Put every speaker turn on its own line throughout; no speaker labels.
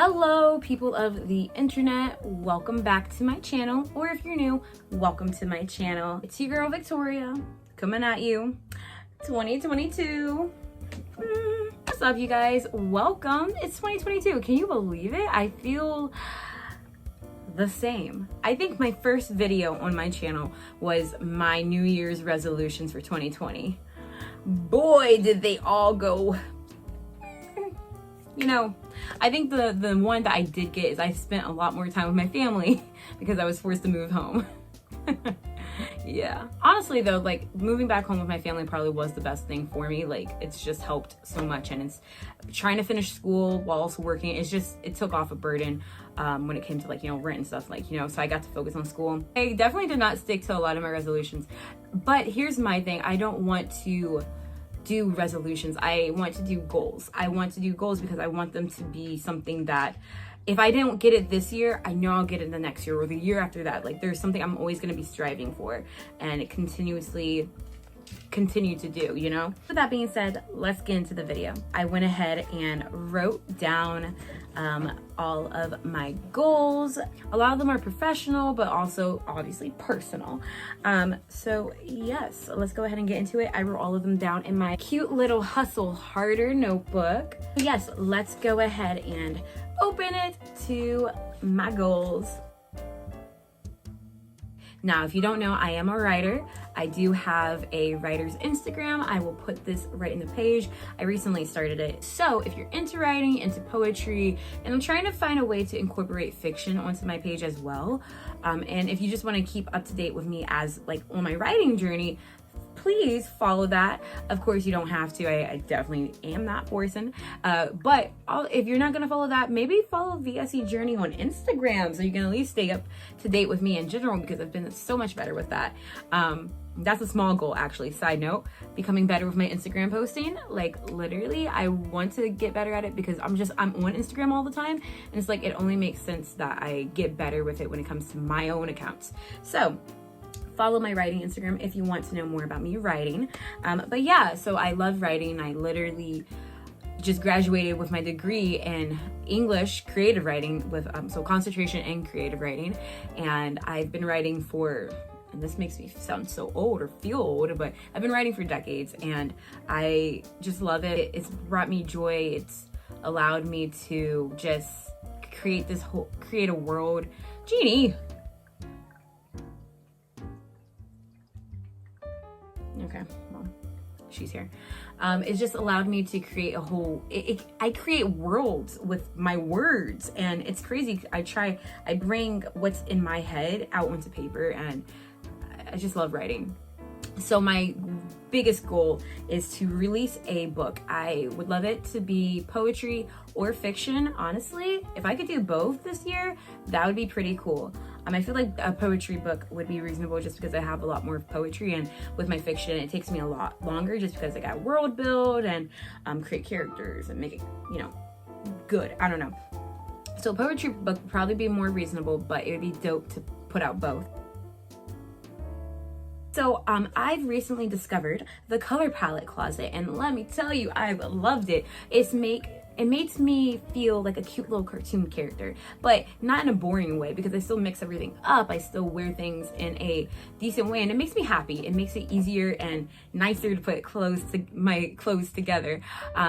Hello, people of the internet. Welcome back to my channel, or if you're new, welcome to my channel. It's your girl Victoria coming at you 2022. What's up, you guys? Welcome. It's 2022. Can you believe it? I feel the same. I think my first video on my channel was my New Year's resolutions for 2020. Boy, did they all go. You know, I think the one that I did get is I spent a lot more time with my family because I was forced to move home. Yeah. Honestly though, like moving back home with my family probably was the best thing for me. Like it's just helped so much, and it's trying to finish school while also working. It took off a burden when it came to like, rent and stuff, like, so I got to focus on school. I definitely did not stick to a lot of my resolutions, but here's my thing. I don't want to do resolutions. I want to do goals. I want to do goals because I want them to be something that if I didn't get it this year, I know I'll get it the next year or the year after that. Like there's something I'm always going to be striving for and continuously continue to do, With that being said, let's get into the video. I went ahead and wrote down all of my goals. A lot of them are professional, but also obviously personal. So yes, let's go ahead and get into it. I wrote all of them down in my cute little Hustle Harder notebook. Yes, let's go ahead and open it to my goals. Now, if you don't know, I am a writer. I do have a writer's Instagram. I will put this right in the page. I recently started it. So if you're into writing, into poetry, and I'm trying to find a way to incorporate fiction onto my page as well. And if you just want to keep up to date with me as like on my writing journey, please follow that. Of course, you don't have to. I definitely am that person. But if you're not going to follow that, maybe follow VSE Journey on Instagram so you can at least stay up to date with me in general, because I've been so much better with that. That's a small goal, actually. Side note, becoming better with my Instagram posting. Like literally, I want to get better at it because I'm on Instagram all the time. And it's like, it only makes sense that I get better with it when it comes to my own accounts. So follow my writing Instagram if you want to know more about me writing. But yeah, so I love writing. I literally just graduated with my degree in English creative writing with so concentration and creative writing. And I've been writing for, and this makes me sound so old or feel old, but I've been writing for decades and I just love it. It's brought me joy. It's allowed me to just create a world. Jeannie. Okay, well, she's here. It's just allowed me to create I create worlds with my words, and it's crazy. I bring what's in my head out onto paper, and I just love writing. So my biggest goal is to release a book. I would love it to be poetry or fiction. Honestly, if I could do both this year, that would be pretty cool. I feel like a poetry book would be reasonable just because I have a lot more poetry, and with my fiction, it takes me a lot longer just because I got world build and create characters and make it, good. I don't know. So poetry book would probably be more reasonable, but it would be dope to put out both. So I've recently discovered the color palette closet, and let me tell you, I've loved it. It makes me feel like a cute little cartoon character, but not in a boring way, because I still mix everything up. I still wear things in a decent way, and it makes me happy. It makes it easier and nicer to put my clothes together.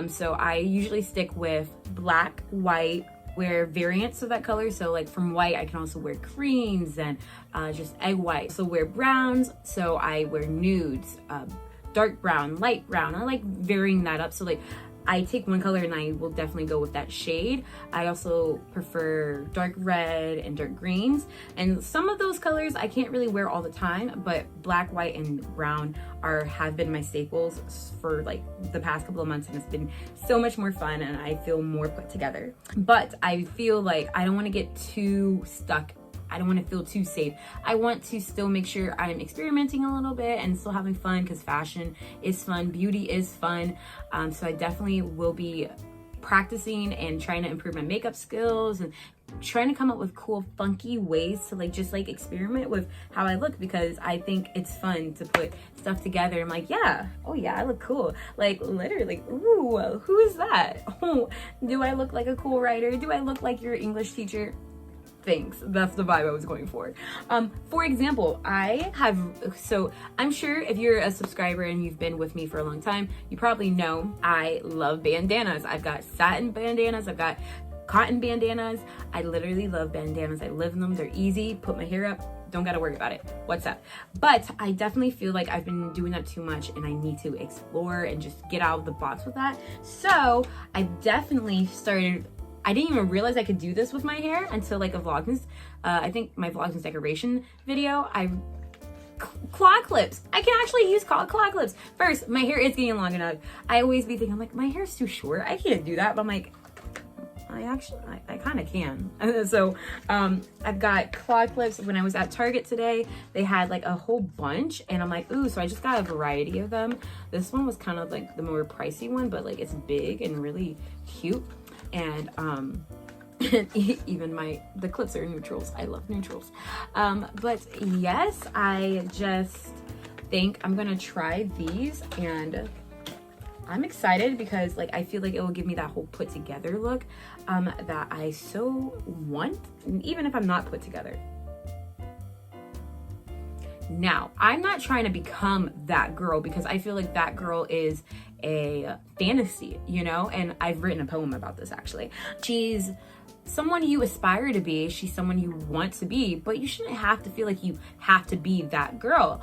So I usually stick with black, white, wear variants of that color. So like from white, I can also wear creams and just egg white. So wear browns. So I wear nudes, dark brown, light brown. I like varying that up. So like I take one color and I will definitely go with that shade. I also prefer dark red and dark greens. And some of those colors I can't really wear all the time, but black, white, and brown have been my staples for like the past couple of months, and it's been so much more fun and I feel more put together. But I feel like I don't want to get too stuck. I don't want to feel too safe. I want to still make sure I'm experimenting a little bit and still having fun, because fashion is fun, beauty is fun. So I definitely will be practicing and trying to improve my makeup skills and trying to come up with cool, funky ways to like just like experiment with how I look, because I think it's fun to put stuff together. I'm like, yeah, oh yeah, I look cool. Like literally, ooh, who is that? Oh, do I look like a cool writer? Do I look like your English teacher? Thanks. That's the vibe I was going for. For example, so I'm sure if you're a subscriber and you've been with me for a long time, you probably know I love bandanas. I've got satin bandanas. I've got cotton bandanas. I literally love bandanas. I live in them. They're easy. Put my hair up. Don't gotta worry about it. What's up? But I definitely feel like I've been doing that too much and I need to explore and just get out of the box with that. So I definitely started, I didn't even realize I could do this with my hair until like a Vlogmas, I think my Vlogmas decoration video, claw clips. I can actually use claw clips. First, my hair is getting long enough. I always be thinking, I'm like, my hair's too short. I can't do that. But I'm like, I kind of can. So I've got claw clips. When I was at Target today, they had like a whole bunch and I'm like, ooh, so I just got a variety of them. This one was kind of like the more pricey one, but like it's big and really cute. And even the clips are neutrals. I love neutrals. But yes, I just think I'm gonna try these, and I'm excited because like I feel like it will give me that whole put together look that I so want, even if I'm not put together. Now, I'm not trying to become that girl, because I feel like that girl is a fantasy, you know? And I've written a poem about this actually. She's someone you aspire to be. She's someone you want to be, but you shouldn't have to feel like you have to be that girl.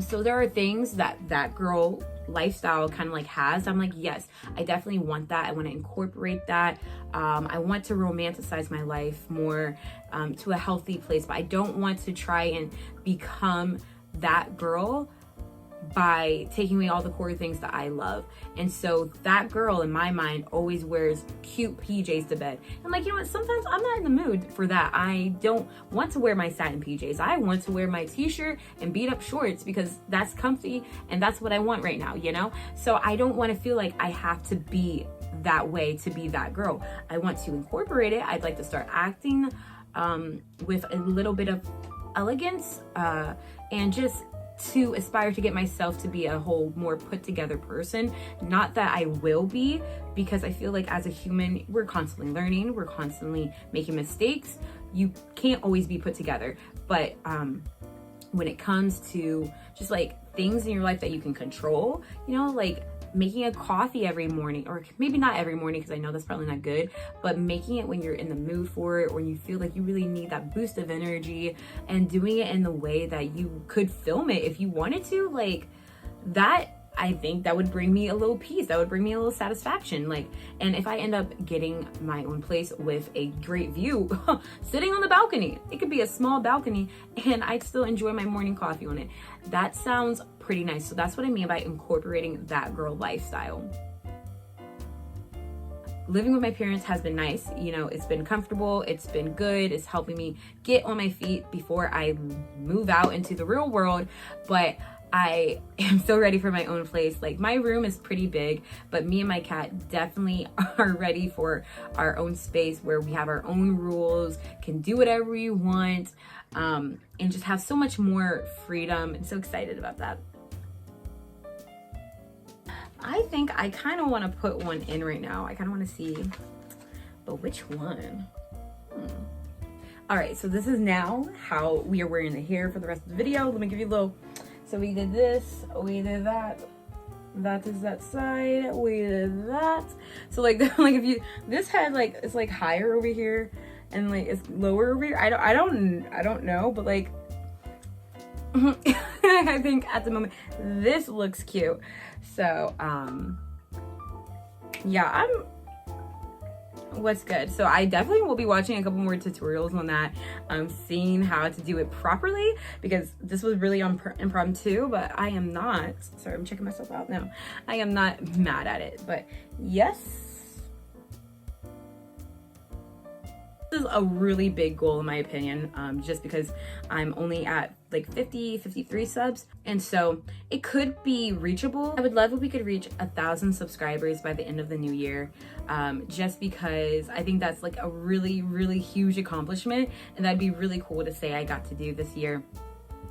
So there are things that girl lifestyle kind of like has. I'm like, yes, I definitely want that. I want to incorporate that. I want to romanticize my life more to a healthy place, but I don't want to try and become that girl by taking away all the core things that I love. And so that girl in my mind always wears cute PJs to bed. And like, you know what, sometimes I'm not in the mood for that. I don't want to wear my satin PJs. I want to wear my t-shirt and beat up shorts because that's comfy and that's what I want right now, you know? So I don't want to feel like I have to be that way to be that girl. I want to incorporate it. I'd like to start acting with a little bit of elegance and just to aspire to get myself to be a whole more put together person. Not that I will be, because I feel like as a human, we're constantly learning, we're constantly making mistakes. You can't always be put together. But when it comes to just like things in your life that you can control, you know, like making a coffee every morning, or maybe not every morning because I know that's probably not good, but making it when you're in the mood for it, when you feel like you really need that boost of energy, and doing it in the way that you could film it if you wanted to, like that, I think that would bring me a little peace. That would bring me a little satisfaction. Like, and if I end up getting my own place with a great view, sitting on the balcony, it could be a small balcony, and I'd still enjoy my morning coffee on it. That sounds pretty nice. So that's what I mean by incorporating that girl lifestyle. Living with my parents has been nice. You know, it's been comfortable. It's been good. It's helping me get on my feet before I move out into the real world. But I am so ready for my own place. Like, my room is pretty big, but me and my cat definitely are ready for our own space where we have our own rules, can do whatever we want, and just have so much more freedom. I'm so excited about that. I think I kind of want to put one in right now. I kind of want to see, but which one? All right, so this is now how we are wearing the hair for the rest of the video. Let me give you a little. So we did this, we did that. That is that side, we did that. So like, if you, this head like, it's like higher over here and like it's lower over here. I don't know, but like, I think at the moment, this looks cute. So, yeah, what's good. So I definitely will be watching a couple more tutorials on that, seeing how to do it properly, because this was really impromptu, but I am not, sorry, I'm checking myself out now. I am not mad at it, but yes. This is a really big goal in my opinion, just because I'm only at like 53 subs, and so it could be reachable. I would love if we could reach 1,000 subscribers by the end of the new year, just because I think that's like a really huge accomplishment, and that'd be really cool to say I got to do this year.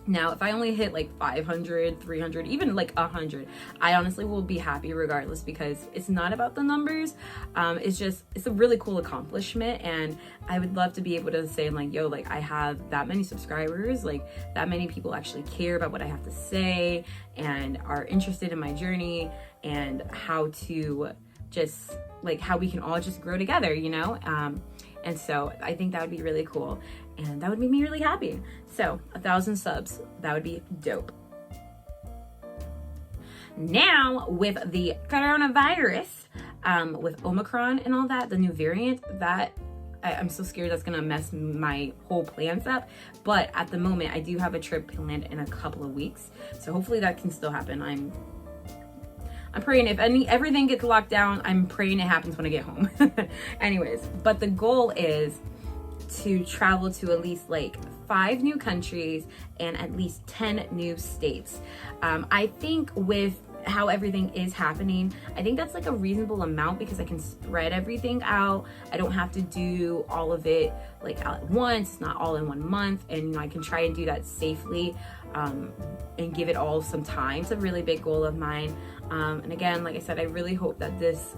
Now, if I only hit like 500, 300, even like 100, I honestly will be happy regardless, because it's not about the numbers. It's a really cool accomplishment, and I would love to be able to say like, yo, like I have that many subscribers, like that many people actually care about what I have to say and are interested in my journey and how to just like how we can all just grow together, you know? And so I think that would be really cool, and that would make me really happy. So 1,000 subs, that would be dope. Now with the coronavirus, with Omicron and all that, the new variant, that I'm so scared that's gonna mess my whole plans up. But at the moment, I do have a trip planned in a couple of weeks, so hopefully that can still happen. I'm praying if everything gets locked down, I'm praying it happens when I get home. Anyways, but the goal is to travel to at least like 5 new countries and at least 10 new states. I think with how everything is happening, I think that's like a reasonable amount, because I can spread everything out. I don't have to do all of it like at once. It's not all in 1 month, and you know, I can try and do that safely, and give it all some time. It's a really big goal of mine. And again, like I said, I really hope that this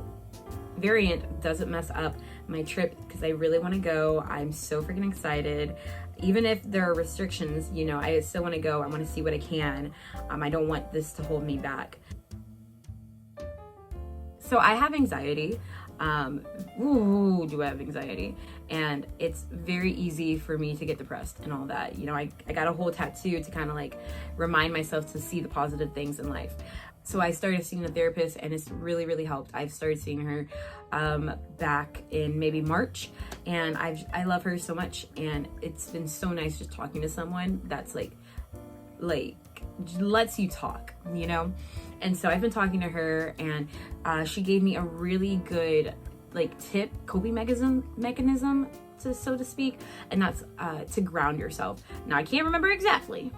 variant doesn't mess up my trip, because I really want to go. I'm so freaking excited. Even if there are restrictions, you know, I still want to go. I want to see what I can. I don't want this to hold me back. So I have anxiety. Do I have anxiety? And it's very easy for me to get depressed and all that. You know, I got a whole tattoo to kind of like remind myself to see the positive things in life. So I started seeing a therapist, and it's really helped. I've started seeing her back in maybe March, and I love her so much, and it's been so nice just talking to someone that's like lets you talk, you know? And so I've been talking to her, and she gave me a really good like tip, coping mechanism so to speak, and that's to ground yourself. Now I can't remember exactly,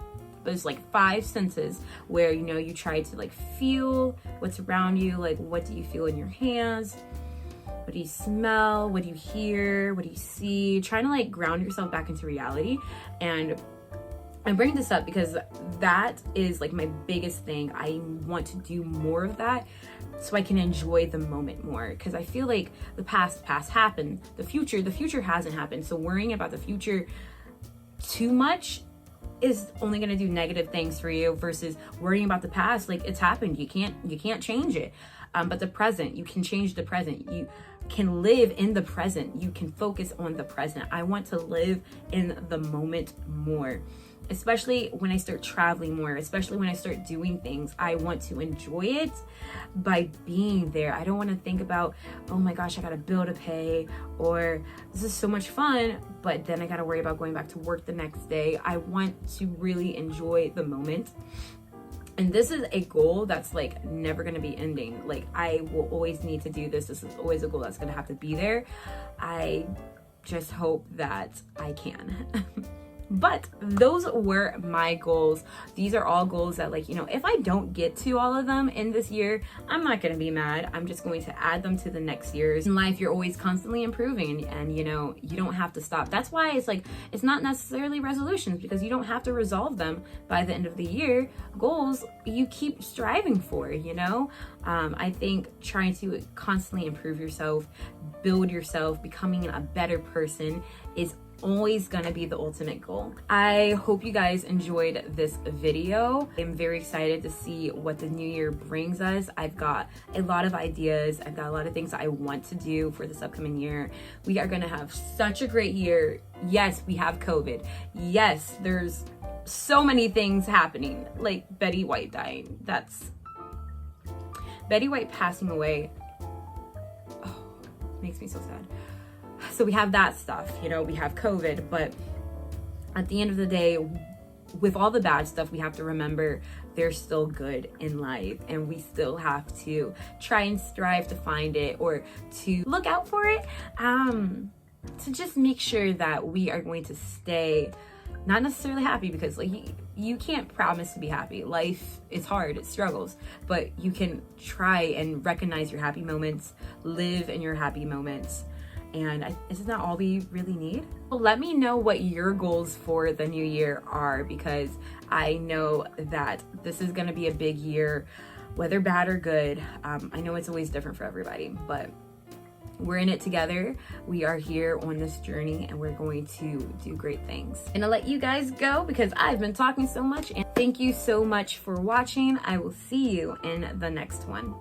but it's like 5 senses where, you know, you try to like feel what's around you. Like, what do you feel in your hands? What do you smell? What do you hear? What do you see? Trying to like ground yourself back into reality. And I bring this up because that is like my biggest thing. I want to do more of that so I can enjoy the moment more, because I feel like the past happened. The future hasn't happened. So worrying about the future too much is only going to do negative things for you, versus worrying about the past. Like, it's happened. You can't change it. But the present, you can change the present. You can live in the present. You can focus on the present. I want to live in the moment more, especially when I start traveling more, especially when I start doing things. I want to enjoy it by being there. I don't want to think about, oh my gosh, I got a bill to pay, or this is so much fun, but then I got to worry about going back to work the next day. I want to really enjoy the moment. And this is a goal that's like never going to be ending. Like, I will always need to do this. This is always a goal that's going to have to be there. I just hope that I can. But those were my goals. These are all goals that, like, you know, if I don't get to all of them in this year, I'm not going to be mad. I'm just going to add them to the next years. In life, you're always constantly improving, and you know, you don't have to stop. That's why it's like, it's not necessarily resolutions, because you don't have to resolve them by the end of the year. Goals, you keep striving for, you know? I think trying to constantly improve yourself, build yourself, becoming a better person is always gonna be the ultimate goal. I hope you guys enjoyed this video. I'm very excited to see what the new year brings us. I've got a lot of ideas. I've got a lot of things that I want to do for this upcoming year. We are gonna have such a great year. Yes, we have COVID. Yes, there's so many things happening, like Betty White dying. Betty White passing away. Oh, makes me so sad. So we have that stuff, you know, we have COVID, but at the end of the day, with all the bad stuff, we have to remember there's still good in life, and we still have to try and strive to find it, or to look out for it. to just make sure that we are going to stay not necessarily happy, because like you can't promise to be happy. Life is hard, it struggles, but you can try and recognize your happy moments, live in your happy moments. And isn't that all we really need? Well, let me know what your goals for the new year are, because I know that this is going to be a big year, whether bad or good. I know it's always different for everybody, but we're in it together. We are here on this journey, and we're going to do great things. And I'll let you guys go because I've been talking so much, and thank you so much for watching. I will see you in the next one.